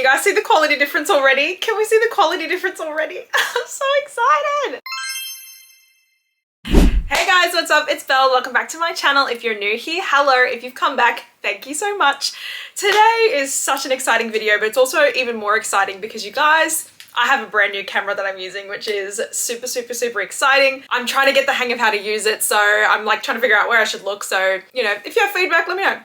guys see the quality difference already? Can we see the quality difference already? I'm so excited. Hey guys, what's up? It's Belle. Welcome back to my channel. If you're new here, hello. If you've come back, thank you so much. Today is such an exciting video, but it's also even more exciting because you guys, I have a brand new camera that I'm using, which is super exciting. I'm trying to get the hang of how to use it, so I'm like trying to figure out where I should look. So, you know, if you have feedback, let me know.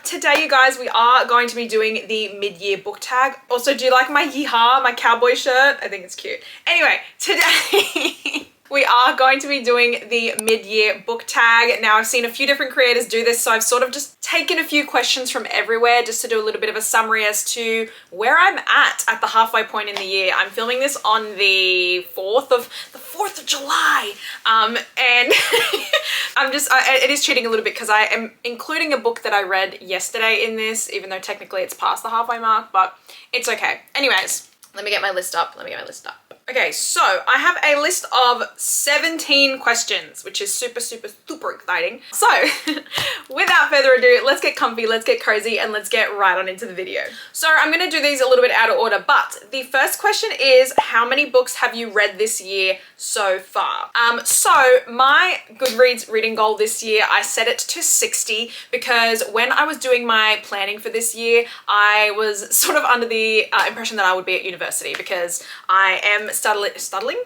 Today, you guys, we are going to be doing the mid-year book tag. Also, do you like my yeehaw, my cowboy shirt? I think it's cute. Anyway, today we are going to be doing the mid-year book tag. Now, I've seen a few different creators do this, so I've sort of just taken a few questions from everywhere just to do a little bit of a summary as to where I'm at the halfway point in the year. I'm filming this on the 4th of July. And it is cheating a little bit because I am including a book that I read yesterday in this, even though technically it's past the halfway mark, but it's okay. Anyways, let me get my list up. Okay, so I have a list of 17 questions, which is super exciting. So without further ado, let's get comfy, let's get cozy, and let's get right on into the video. So I'm gonna do these a little bit out of order, but the first question is, how many books have you read this year so far? So my Goodreads reading goal this year, I set it to 60 because when I was doing my planning for this year, I was sort of under the impression that I would be at university because I am studying.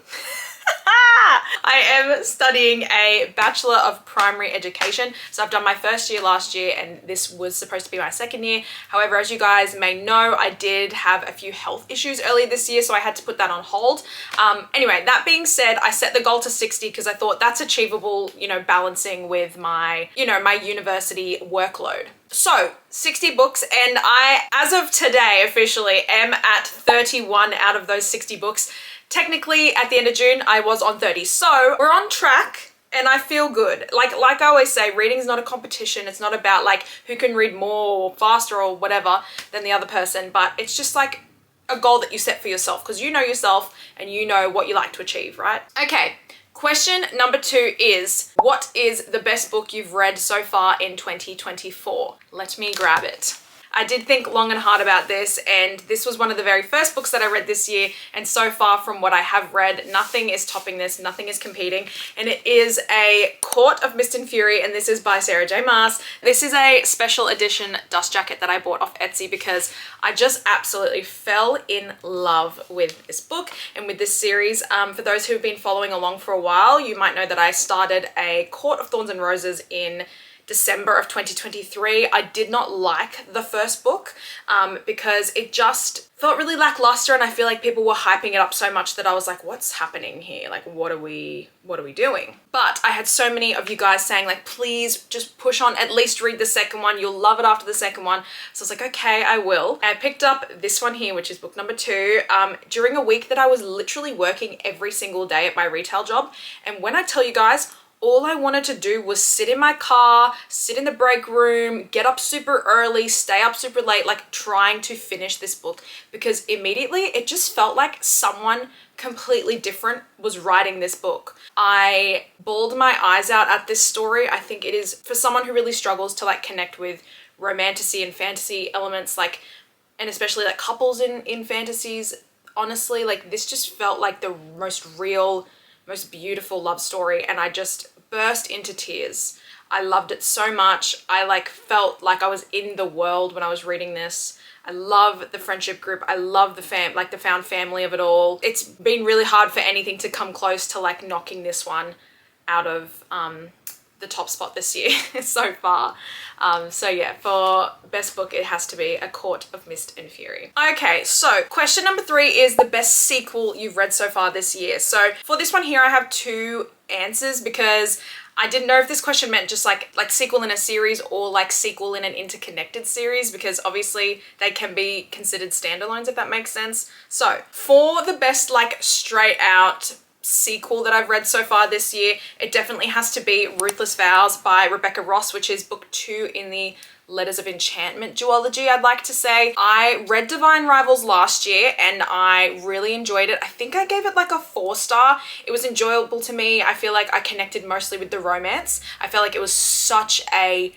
I am studying a Bachelor of Primary Education. So I've done my first year last year and this was supposed to be my second year. However, as you guys may know, I did have a few health issues earlier this year, so I had to put that on hold. Anyway, that being said, I set the goal to 60 because I thought that's achievable, you know, balancing with my, you know, my university workload. So 60 books, and I, as of today, officially am at 31 out of those 60 books. Technically, at the end of June, I was on 30. So we're on track and I feel good. Like I always say, reading's not a competition. It's not about like who can read more or faster or whatever than the other person, but it's just like a goal that you set for yourself because you know yourself and you know what you like to achieve, right? Okay. Question number 2 is, what is the best book you've read so far in 2024? Let me grab it. I did think long and hard about this, and this was one of the very first books that I read this year, and so far from what I have read, nothing is topping this, nothing is competing, and it is A Court of Mist and Fury, and this is by Sarah J. Maas. This is a special edition dust jacket that I bought off Etsy because I just absolutely fell in love with this book and with this series. For those who've been following along for a while, you might know that I started A Court of Thorns and Roses in December of 2023. I did not like the first book because it just felt really lackluster, and I feel like people were hyping it up so much that I was like, what's happening here? Like, what are we doing? But I had so many of you guys saying like, please just push on, at least read the second one. You'll love it after the second one. So I was like, okay, I will. And I picked up this one here, which is book number 2, during a week that I was literally working every single day at my retail job. And when I tell you guys, all I wanted to do was sit in my car, sit in the break room, get up super early, stay up super late, like trying to finish this book, because immediately it just felt like someone completely different was writing this book. I bawled my eyes out at this story. I think it is for someone who really struggles to like connect with romantasy and fantasy elements, like, and especially like couples in fantasies. Honestly, like this just felt like the most real, most beautiful love story, and I just burst into tears. I loved it so much. I like felt like I was in the world when I was reading this. I love the friendship group. I love the found family of it all. It's been really hard for anything to come close to like knocking this one out of the top spot this year so far. So yeah, for best book, it has to be A Court of Mist and Fury. Okay, so question number 3 is the best sequel you've read so far this year. So for this one here, I have 2 answers because I didn't know if this question meant just like sequel in a series or like sequel in an interconnected series, because obviously they can be considered standalones, if that makes sense. So for the best like straight out sequel that I've read so far this year, it definitely has to be Ruthless Vows by Rebecca Ross, which is book 2 in the Letters of Enchantment duology, I'd like to say. I read Divine Rivals last year and I really enjoyed it. I think I gave it like a 4-star. It was enjoyable to me. I feel like I connected mostly with the romance. I felt like it was such a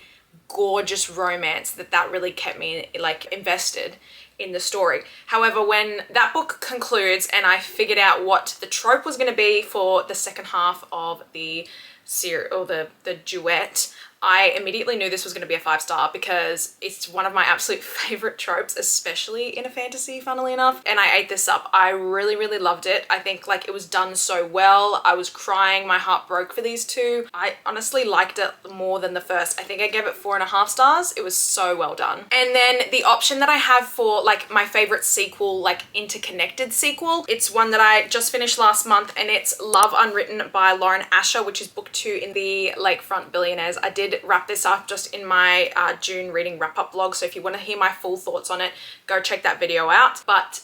gorgeous romance that really kept me like invested in the story. However, when that book concludes and I figured out what the trope was going to be for the second half of the series, or the duet, I immediately knew this was going to be a 5-star because it's one of my absolute favorite tropes, especially in a fantasy, funnily enough. And I ate this up. I really, really loved it. I think like it was done so well. I was crying. My heart broke for these two. I honestly liked it more than the first. I think I gave it 4.5 stars. It was so well done. And then the option that I have for like my favorite sequel, like interconnected sequel, it's one that I just finished last month, and it's Love Unwritten by Lauren Asher, which is book 2 in the Lakefront Billionaires. I did wrap this up just in my June reading wrap-up vlog, so if you want to hear my full thoughts on it, go check that video out. But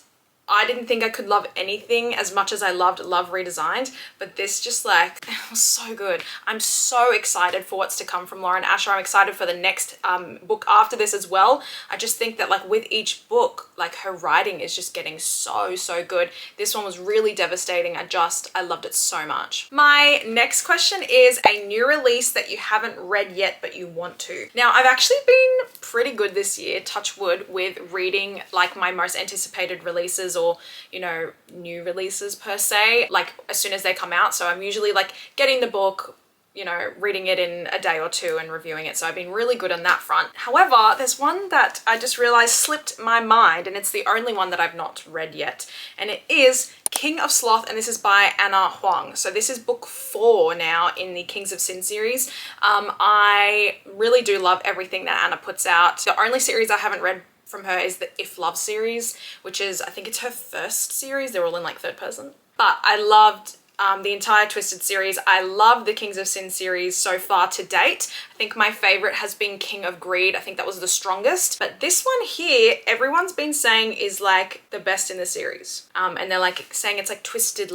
I didn't think I could love anything as much as I loved Love Redesigned, but this just like, it was so good. I'm so excited for what's to come from Lauren Asher. I'm excited for the next book after this as well. I just think that like with each book, like her writing is just getting so, so good. This one was really devastating. I loved it so much. My next question is a new release that you haven't read yet, but you want to. Now, I've actually been pretty good this year, touch wood, with reading like my most anticipated releases, or, you know, new releases per se, like as soon as they come out. So I'm usually like getting the book, you know, reading it in a day or two and reviewing it. So I've been really good on that front. However, there's one that I just realized slipped my mind, and it's the only one that I've not read yet. And it is King of Sloth, and this is by Anna Huang. So this is book 4 now in the Kings of Sin series. I really do love everything that Anna puts out. The only series I haven't read from her is the If Love series, which is, I think it's her first series. They're all in like third person. But I loved the entire Twisted series. I love the Kings of Sin series so far to date. I think my favorite has been King of Greed. I think that was the strongest. But this one here, everyone's been saying is like the best in the series. And they're like saying it's like Twisted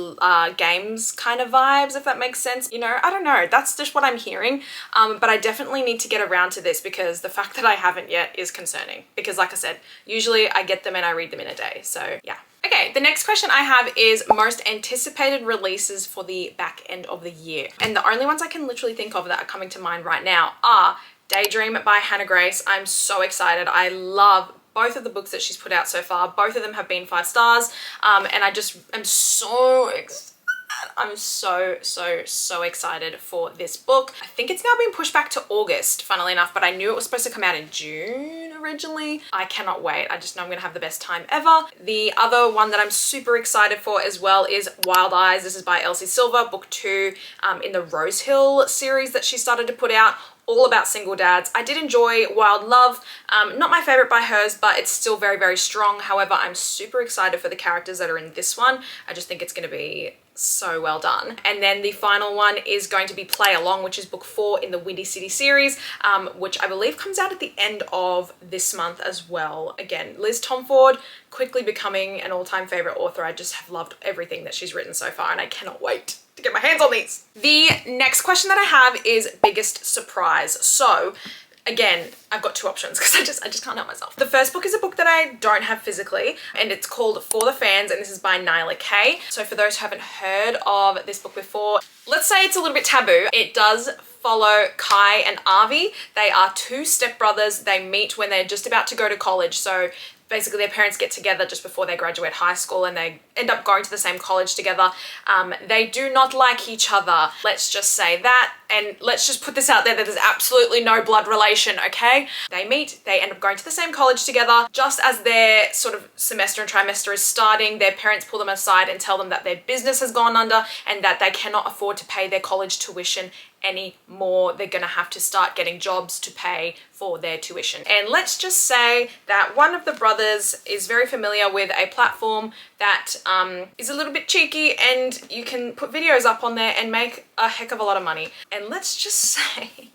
Games kind of vibes, if that makes sense. You know, I don't know. That's just what I'm hearing. But I definitely need to get around to this because the fact that I haven't yet is concerning. Because like I said, usually I get them and I read them in a day. So yeah. Okay, the next question I have is most anticipated releases for the back end of the year. And the only ones I can literally think of that are coming to mind right now are Daydream by Hannah Grace. I'm so excited. I love both of the books that she's put out so far. Both of them have been 5 stars. And I just am so excited. I'm so excited for this book. I think it's now been pushed back to August, funnily enough, but I knew it was supposed to come out in June originally. I cannot wait. I just know I'm gonna have the best time ever. The other one that I'm super excited for as well is Wild Eyes. This is by Elsie Silver, book 2 in the Rosehill series that she started to put out. All about single dads. I did enjoy Wild Love. Not my favorite by hers, but it's still very, very strong. However, I'm super excited for the characters that are in this one. I just think it's going to be so well done. And then the final one is going to be Play Along, which is book 4 in the Windy City series, which I believe comes out at the end of this month as well. Again, Liz Tomford, quickly becoming an all-time favorite author. I just have loved everything that she's written so far, and I cannot wait to get my hands on these. The next question that I have is biggest surprise. So again, I've got 2 options because I just can't help myself. The first book is a book that I don't have physically, and it's called For the Fans, and this is by Nyla Kay. So for those who haven't heard of this book before, let's say it's a little bit taboo. It does follow Kai and Avi. They are 2 stepbrothers. They meet when they're just about to go to college. So basically their parents get together just before they graduate high school, and they end up going to the same college together. They do not like each other. Let's just say that. And let's just put this out there that there's absolutely no blood relation, okay? They meet, they end up going to the same college together. Just as their sort of semester and trimester is starting, their parents pull them aside and tell them that their business has gone under and that they cannot afford to pay their college tuition anymore. They're gonna have to start getting jobs to pay for their tuition. And let's just say that one of the brothers is very familiar with a platform that is a little bit cheeky, and you can put videos up on there and make a heck of a lot of money. And let's just say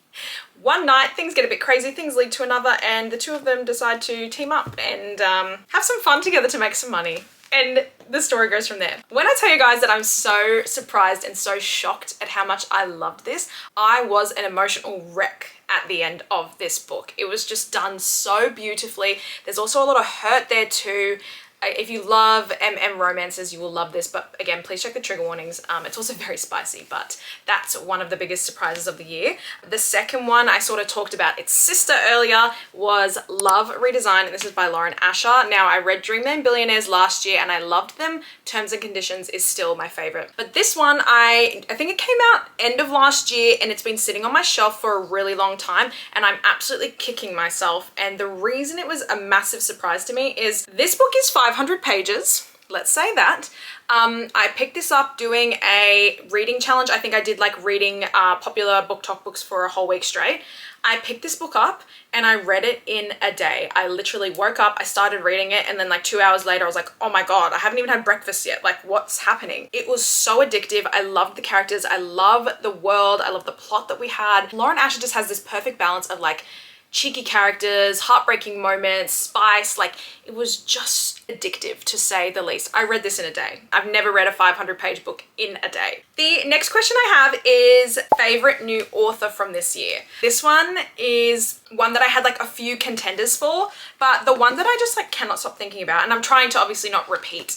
one night things get a bit crazy, things lead to another, and the 2 of them decide to team up and have some fun together to make some money. And the story goes from there. When I tell you guys that I'm so surprised and so shocked at how much I loved this, I was an emotional wreck at the end of this book. It was just done so beautifully. There's also a lot of hurt there too. If you love romances, you will love this, but again, please check the trigger warnings. It's also very spicy, but that's one of the biggest surprises of the year. The second one I sort of talked about its sister earlier was Love Redesign, and this is by Lauren Asher. Now, I read Dreamland Billionaires last year and I loved them. Terms and Conditions is still my favorite. But this one, I think it came out end of last year and it's been sitting on my shelf for a really long time and I'm absolutely kicking myself. And the reason it was a massive surprise to me is this book is 500 pages. Let's say that. I picked this up doing a reading challenge. I think I did like reading popular book talk books for a whole week straight. I picked this book up and I read it in a day. I literally woke up, I started reading it, and then like 2 hours later I was like, oh my God, I haven't even had breakfast yet. Like, what's happening? It was so addictive. I loved the characters. I love the world. I love the plot that we had. Lauren Asher just has this perfect balance of like cheeky characters, heartbreaking moments, spice. Like, it was just addictive to say the least. I read this in a day. I've never read a 500-page book in a day. The next question I have is favorite new author from this year. This one is one that I had like a few contenders for, but the one that I just like cannot stop thinking about, and I'm trying to obviously not repeat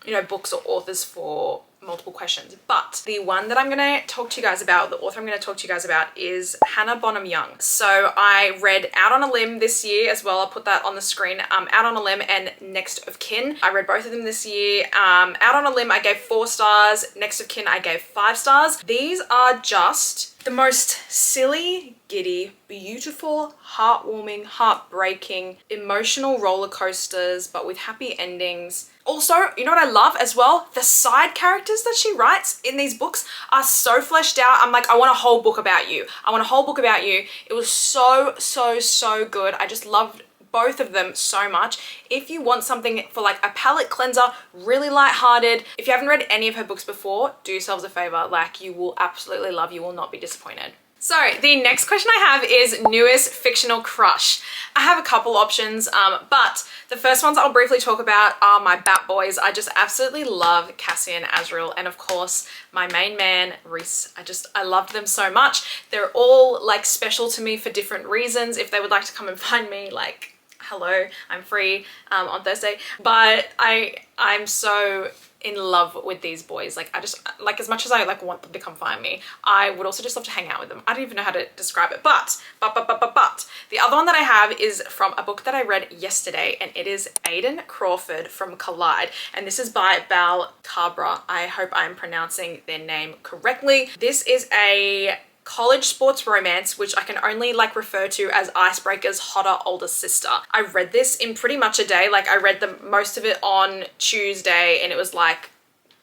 you know, books or authors for multiple questions, but the one that I'm gonna talk to you guys about, the author I'm gonna talk to you guys about, is Hannah Bonham Young. So I read Out on a Limb this year as well. I'll put that on the screen. Out on a Limb and Next of Kin. I read both of them this year. Out on a Limb I gave 4 stars. Next of Kin I gave 5 stars. These are just the most silly, giddy, beautiful, heartwarming, heartbreaking, emotional roller coasters, but with happy endings. Also, you know what I love as well? The side characters that she writes in these books are so fleshed out. I'm like, I want a whole book about you. I want a whole book about you. It was so, so, so good. I just loved both of them so much. If you want something for like a palate cleanser, really lighthearted, if you haven't read any of her books before, do yourselves a favor. Like, you will absolutely love, you will not be disappointed. So the next question I have is newest fictional crush. I have a couple options, but the first ones I'll briefly talk about are my bat boys. I just absolutely love Cassian, Azriel, and of course my main man, Rhys. I loved them so much. They're all like special to me for different reasons. If they would like to come and find me, like, hello, I'm free on Thursday. But I'm so in love with these boys. Like, I just, like, as much as I like want them to come find me, I would also just love to hang out with them. I don't even know how to describe it, but the other one that I have is from a book that I read yesterday, and it is Aidan Crawford from Collide, and this is by Bal Cabra. I hope I'm pronouncing their name correctly. This is a college sports romance, which I can only like refer to as Icebreaker's hotter older sister. I read this in pretty much a day. Like, I read the most of it on Tuesday and it was like,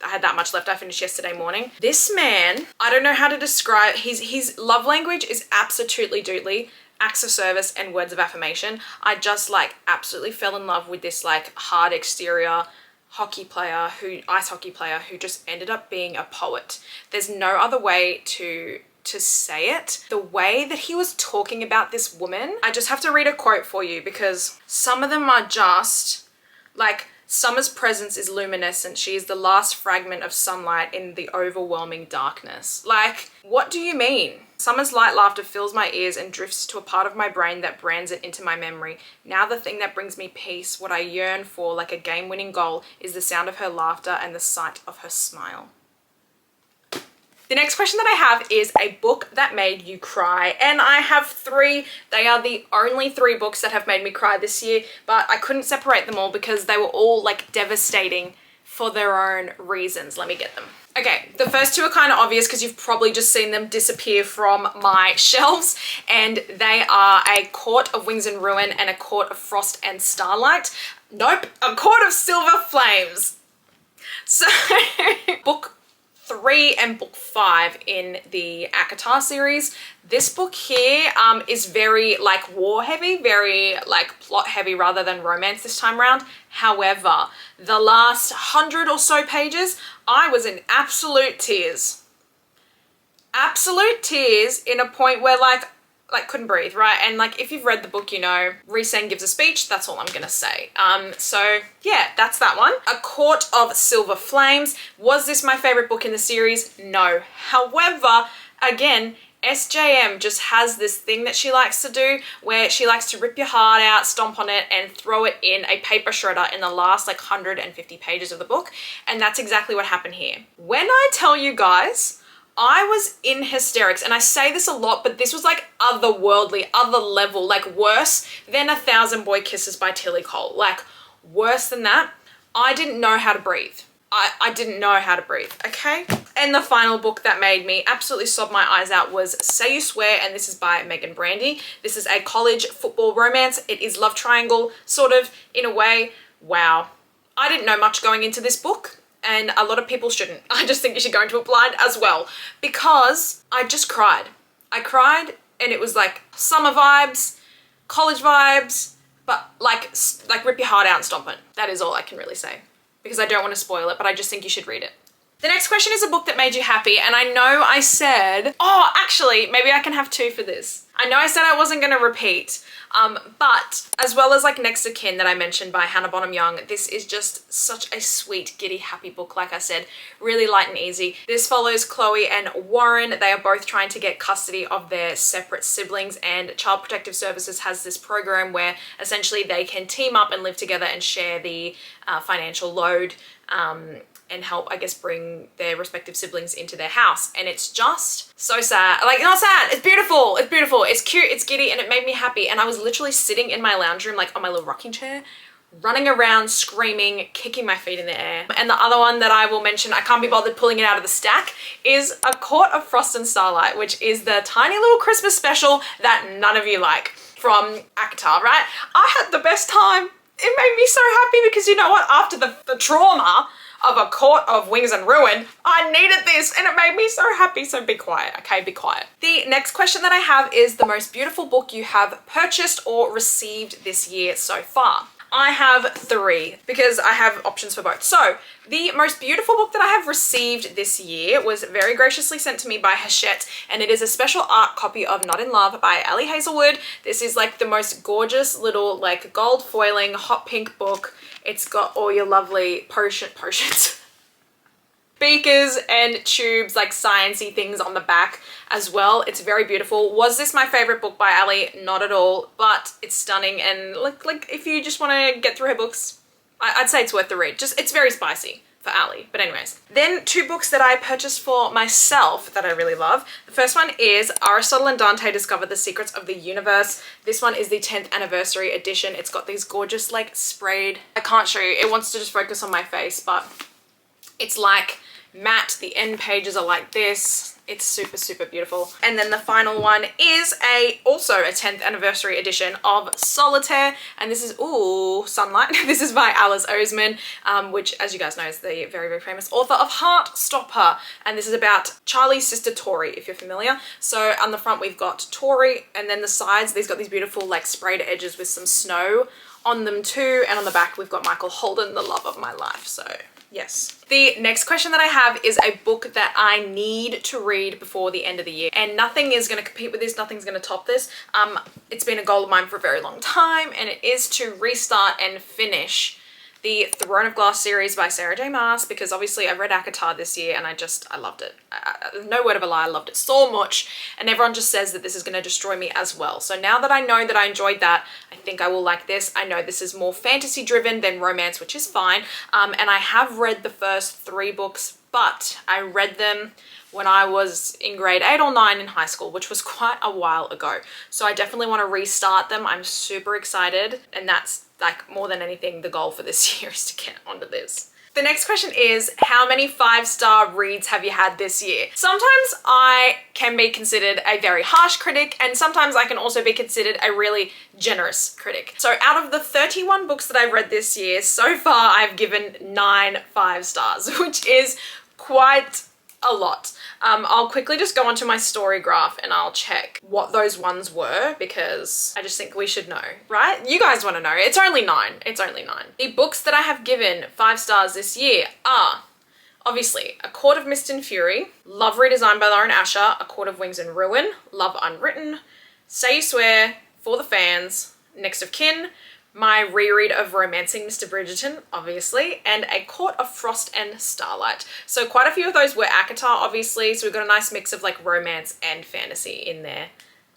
I had that much left. I finished yesterday morning. This man, I don't know how to describe, his love language is absolutely doodly, acts of service and words of affirmation. I just like absolutely fell in love with this like hard exterior ice hockey player who just ended up being a poet. There's no other way to say it. The way that he was talking about this woman, I just have to read a quote for you because some of them are just like, Summer's presence is luminescent. She is the last fragment of sunlight in the overwhelming darkness. Like, what do you mean? Summer's light laughter fills my ears and drifts to a part of my brain that brands it into my memory. Now the thing that brings me peace, what I yearn for like a game-winning goal, is the sound of her laughter and the sight of her smile. The next question that I have is a book that made you cry, and I have 3. They are the only 3 books that have made me cry this year, but I couldn't separate them all because they were all like devastating for their own reasons. Let me get them. Okay, the first 2 are kind of obvious because you've probably just seen them disappear from my shelves, and they are A Court of Wings and Ruin and A Court of Frost and Starlight. Nope, A Court of Silver Flames. So book 3 and book 5 in the ACOTAR series. This book here is very like war heavy, very like plot heavy rather than romance this time around. However, the last 100 or so pages, I was in absolute tears. Absolute tears, in a point where like couldn't breathe, right? And like, if you've read the book, you know, Rhys gives a speech, that's all I'm gonna say. So yeah, that's that one. A Court of Silver Flames. Was this my favorite book in the series? No. However, again, SJM just has this thing that she likes to do where she likes to rip your heart out, stomp on it, and throw it in a paper shredder in the last like 150 pages of the book. And that's exactly what happened here. When I tell you guys, I was in hysterics, and I say this a lot, but this was like otherworldly, other level, like worse than 1,000 Boy Kisses by Tilly Cole. Like worse than that. I didn't know how to breathe. I didn't know how to breathe, okay? And the final book that made me absolutely sob my eyes out was Say You Swear, and this is by Megan Brandy. This is a college football romance. It is love triangle, sort of, in a way. Wow. I didn't know much going into this book, and a lot of people shouldn't. I just think you should go into it blind as well, because I just cried. I cried, and it was like summer vibes, college vibes, but like rip your heart out and stomp it. That is all I can really say, because I don't want to spoil it, but I just think you should read it. The next question is a book that made you happy, and I know I said, oh, actually, maybe I can have two for this. I know I said I wasn't going to repeat, but as well as like Next of Kin that I mentioned by Hannah Bonham Young, this is just such a sweet, giddy, happy book, like I said, really light and easy. This follows Chloe and Warren. They are both trying to get custody of their separate siblings, and Child Protective Services has this program where essentially they can team up and live together and share the financial load, and help, I guess, bring their respective siblings into their house. And it's just so sad. Like, not sad, it's beautiful, it's beautiful, it's cute, it's giddy, and it made me happy. And I was literally sitting in my lounge room, like on my little rocking chair, running around, screaming, kicking my feet in the air. And the other one that I will mention, I can't be bothered pulling it out of the stack, is A Court of Frost and Starlight, which is the tiny little Christmas special that none of you like from ACOTAR, right? I had the best time. It made me so happy because you know what? After the trauma of A Court of Wings and Ruin, I needed this, and it made me so happy. So be quiet, okay? Be quiet. The next question that I have is the most beautiful book you have purchased or received this year so far. I have three because I have options for both. So the most beautiful book that I have received this year was very graciously sent to me by Hachette, and it is a special art copy of Not in Love by Ali Hazelwood. This is like the most gorgeous little like gold foiling hot pink book. It's got all your lovely potions, beakers and tubes, like sciencey things on the back as well. It's very beautiful. Was this my favorite book by Ali? Not at all, but it's stunning, and like if you just want to get through her books, I'd say it's worth the read. Just, it's very spicy for Ali. But anyways, then two books that I purchased for myself that I really love. The first one is Aristotle and Dante Discover the Secrets of the Universe. This one is the 10th anniversary edition. It's got these gorgeous like sprayed, I can't show you, it wants to just focus on my face, but it's like matte. The end pages are like this. It's super, super beautiful. And then the final one is also a 10th anniversary edition of Solitaire. And this is, ooh, Sunlight. This is by Alice Oseman, which, as you guys know, is the very, very famous author of Heartstopper. And this is about Charlie's sister Tori, if you're familiar. So on the front, we've got Tori, and then the sides, these got these beautiful like sprayed edges with some snow on them too. And on the back, we've got Michael Holden, the love of my life. So yes. The next question that I have is a book that I need to read before the end of the year, and nothing is going to compete with this, nothing's going to top this. It's been a goal of mine for a very long time, and it is to restart and finish the Throne of Glass series by Sarah J Maas, because obviously I read ACOTAR this year and I loved it. No word of a lie, I loved it so much, and everyone just says that this is going to destroy me as well. So now that I know that I enjoyed that, I think I will like this. I know this is more fantasy driven than romance, which is fine, and I have read the first 3 books, but I read them when I was in grade 8 or 9 in high school, which was quite a while ago. So I definitely want to restart them. I'm super excited, and that's like more than anything the goal for this year is to get onto this. The next question is, how many 5-star reads have you had this year? Sometimes I can be considered a very harsh critic, and sometimes I can also be considered a really generous critic. So out of the 31 books that I've read this year, so far I've given 9 5 stars, which is quite a lot. I'll quickly just go onto my story graph and I'll check what those ones were, because I just think we should know, right? You guys want to know. It's only 9. It's only 9. The books that I have given 5 stars this year are obviously A Court of Mist and Fury, Love redesigned by Lauren Asher, A Court of Wings and Ruin, Love Unwritten, Say You Swear, For the Fans, Next of Kin, my reread of Romancing Mr. Bridgerton, obviously, and A Court of Frost and Starlight. So quite a few of those were ACOTAR, obviously, so we've got a nice mix of like romance and fantasy in there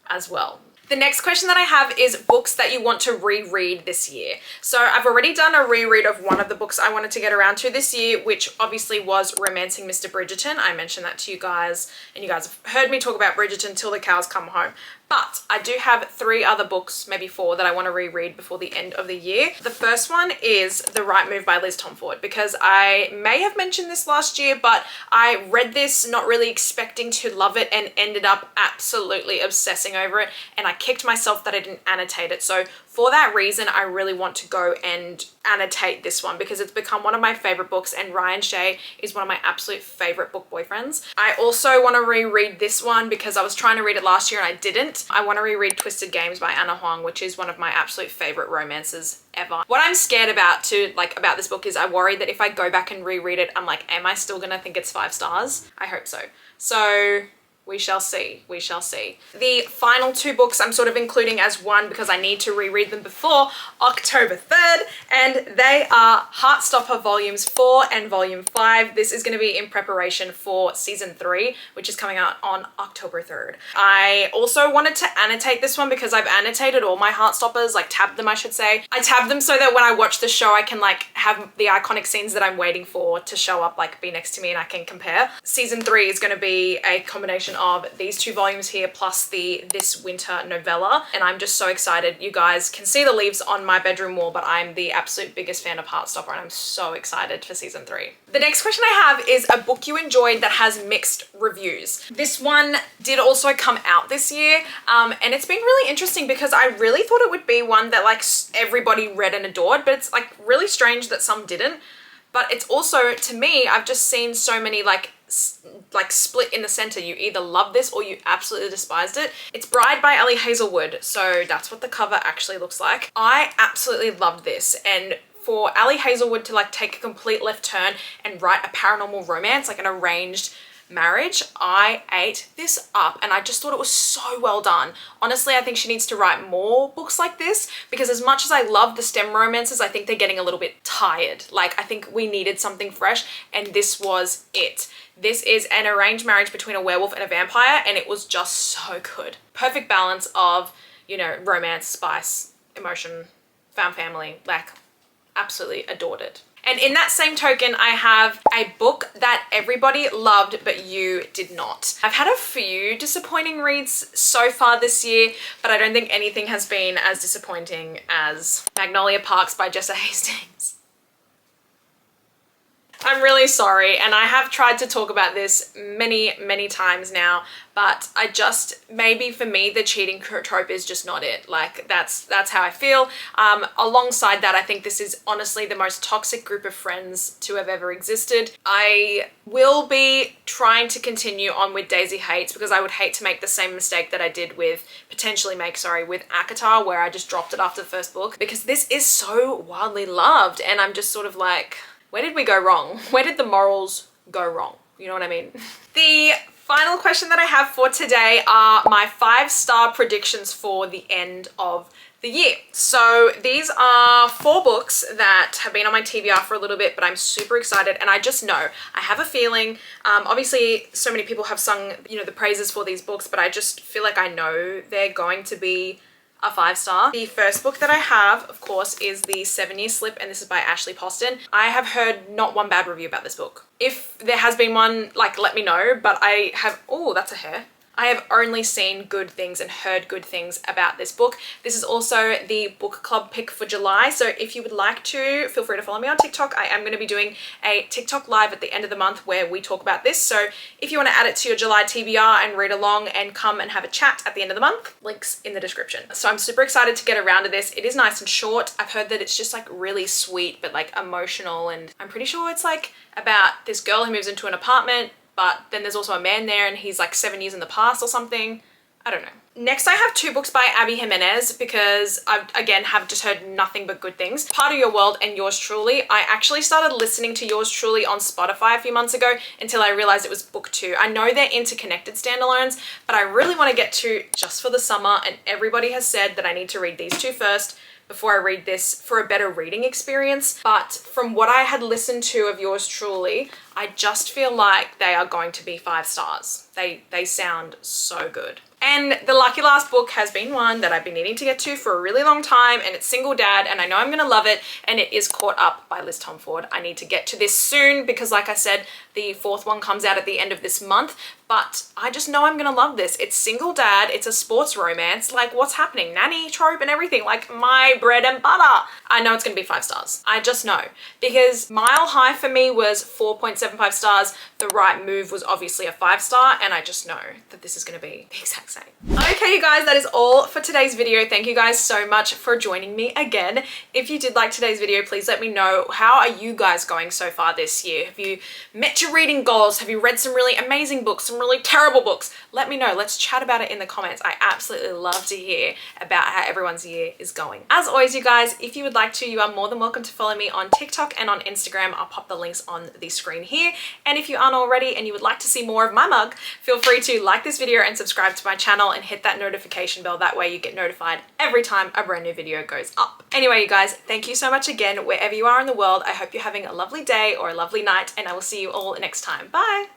as well. The next question that I have is books that you want to reread this year. So I've already done a reread of one of the books I wanted to get around to this year, which obviously was Romancing Mr. Bridgerton. I mentioned that to you guys, and you guys have heard me talk about Bridgerton till the cows come home. But I do have 3 other books, maybe 4, that I want to reread before the end of the year. The first one is The Right Move by Liz Tomford, because I may have mentioned this last year, but I read this not really expecting to love it and ended up absolutely obsessing over it, and I kicked myself that I didn't annotate it. So for that reason, I really want to go and annotate this one because it's become one of my favorite books, and Ryan Shea is one of my absolute favorite book boyfriends. I also want to reread this one because I was trying to read it last year and I didn't. I want to reread Twisted Games by Anna Huang, which is one of my absolute favorite romances ever. What I'm scared about about this book is I worry that if I go back and reread it, I'm like, am I still gonna think it's 5 stars? I hope so. So we shall see, we shall see. The final 2 books I'm sort of including as one because I need to reread them before October 3rd, and they are Heartstopper Volumes 4 and Volume 5. This is going to be in preparation for Season 3, which is coming out on October 3rd. I also wanted to annotate this one because I've annotated all my Heartstoppers, like tabbed them I should say. I tabbed them so that when I watch the show I can like have the iconic scenes that I'm waiting for to show up, like be next to me, and I can compare. Season 3 is going to be a combination of these 2 volumes here plus the This Winter novella, and I'm just so excited. You guys can see the leaves on my bedroom wall, but I'm the absolute biggest fan of Heartstopper, and I'm so excited for Season 3. The next question I have is a book you enjoyed that has mixed reviews. This one did also come out this year, and it's been really interesting because I really thought it would be one that like everybody read and adored, but it's like really strange that some didn't. But it's also, to me, I've just seen so many like split in the center. You either love this or you absolutely despised it. It's Bride by Ali Hazelwood. So that's what the cover actually looks like. I absolutely loved this, and for Ali Hazelwood to like take a complete left turn and write a paranormal romance, like an arranged marriage, I ate this up, and I just thought it was so well done. Honestly, I think she needs to write more books like this because as much as I love the STEM romances, I think they're getting a little bit tired. Like, I think we needed something fresh, and this was it. This is an arranged marriage between a werewolf and a vampire, and it was just so good. Perfect balance of, you know, romance, spice, emotion, found family, like absolutely adored it. And in that same token, I have a book that everybody loved, but you did not. I've had a few disappointing reads so far this year, but I don't think anything has been as disappointing as Magnolia Parks by Jessa Hastings. I'm really sorry, and I have tried to talk about this many times now, but I just, maybe for me, the cheating trope is just not it. Like, that's how I feel. Alongside that, I think this is honestly the most toxic group of friends to have ever existed. I will be trying to continue on with Daisy Hates because I would hate to make the same mistake that I did with, with ACOTAR, where I just dropped it after the first book, because this is so wildly loved, and I'm just sort of like, where did we go wrong? Where did the morals go wrong? You know what I mean? The final question that I have for today are my 5-star predictions for the end of the year. So these are 4 books that have been on my TBR for a little bit, but I'm super excited, and I just know, I have a feeling, obviously so many people have sung, you know, the praises for these books, but I just feel like I know they're going to be a 5-star. The first book that I have, of course, is The 7-Year Slip, and this is by Ashley Poston. I have heard not one bad review about this book. If there has been one, like, let me know, but I have, oh, that's a hair. I have only seen good things and heard good things about this book. This is also the book club pick for July, so if you would like to, feel free to follow me on TikTok. I am going to be doing a TikTok live at the end of the month where we talk about this, so if you want to add it to your July TBR and read along and come and have a chat at the end of the month, links in the description. So I'm super excited to get around to this. It is nice and short. I've heard that it's just like really sweet but like emotional, and I'm pretty sure it's like about this girl who moves into an apartment, but then there's also a man there and he's like 7 years in the past or something. I don't know. Next, I have 2 books by Abby Jimenez because I, again, have just heard nothing but good things. Part of Your World and Yours Truly. I actually started listening to Yours Truly on Spotify a few months ago until I realized it was book 2. I know they're interconnected standalones, but I really want to get to Just for the Summer, and everybody has said that I need to read these 2 first before I read this for a better reading experience. But from what I had listened to of yours truly, I just feel like they are going to be 5 stars. They sound so good. And the Lucky Last book has been one that I've been needing to get to for a really long time, and it's Single Dad, and I know I'm gonna love it, and it is Caught Up by Liz Tomford. I need to get to this soon because, like I said, the 4th one comes out at the end of this month, but I just know I'm gonna love this. It's Single Dad, it's a sports romance, like what's happening? Nanny trope and everything, like my bread and butter. I know it's gonna be 5 stars. I just know. Because Mile High for me was 4.75 stars. The Right Move was obviously a 5-star, and I just know that this is gonna be the exact same. Okay, you guys, that is all for today's video. Thank you guys so much for joining me again. If you did like today's video, please let me know, how are you guys going so far this year? Have you met your reading goals? Have you read some really amazing books, some really terrible books? Let me know. Let's chat about it in the comments. I absolutely love to hear about how everyone's year is going. As always, you guys, if you would like to, you are more than welcome to follow me on TikTok and on Instagram. I'll pop the links on the screen here. And if you aren't already and you would like to see more of my mug, feel free to like this video and subscribe to my channel and hit that notification bell. That way you get notified every time a brand new video goes up. Anyway, you guys, thank you so much again, wherever you are in the world. I hope you're having a lovely day or a lovely night, and I will see you all next time. Bye.